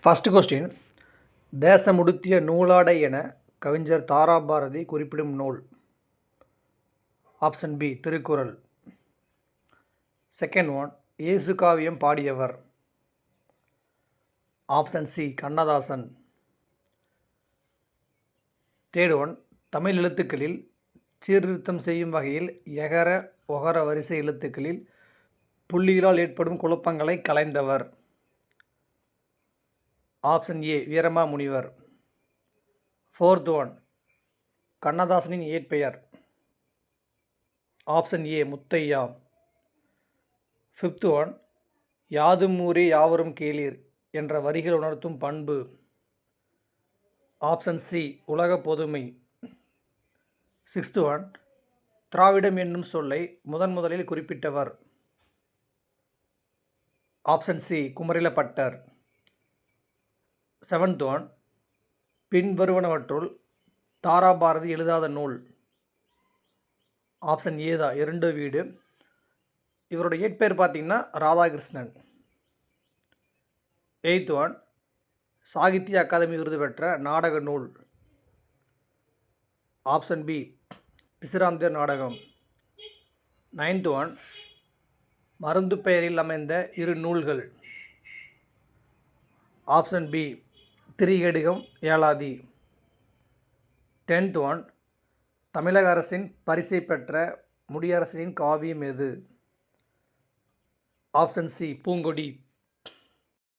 First question, தேசமுடுத்திய நூலாடை என கவிஞர் தாராபாரதி குறிப்பிடும் நூல். Option B Thirukkural. Second one, Yesu Kaviyam பாடியவர். Option C Kannadasan. Third one, Tamil எழுத்துக்களில் சீர்திருத்தம் செய்யும் வகையில் எகர ஒகர வரிசை எழுத்துக்களில் புள்ளிகளால் ஏற்படும் குழப்பங்களை களைந்தவர். Option A Veeramamunivar. Fourth one, கண்ணதாசனின் இயற்பெயர். Option A Muthaiah. Fifth one, யாதும் ஊரே யாவரும் கேளீர் என்ற வரிகள் உணர்த்தும் பண்பு. ஆப்ஷன் சி உலக பொதுமை. சிக்ஸ்த் ஒன், திராவிடம் என்னும் சொல்லை முதலில் குறிப்பிட்டவர். Option C Kumarilabhattar. Seventh one, பின்வருவனவற்றுள் தாராபாரதி எழுதாத நூல். ஆப்ஷன் ஏ தான் இரண்டு வீடு. இவரோட இயற்பெயர் பார்த்தீங்கன்னா ராதாகிருஷ்ணன். எய்த் ஒன், சாகித்ய அகாதமி விருது பெற்ற நாடக நூல். ஆப்ஷன் பி பிசிராந்தியர் நாடகம். நைன்த் ஒன், மருந்து பெயரில் அமைந்த இரு நூல்கள். Option B Thirikadugam Elathi. Tenth one, தமிழக அரசின் பரிசை பெற்ற முடியரசனின் காவியம் எது? ஆப்ஷன் சி பூங்கொடி.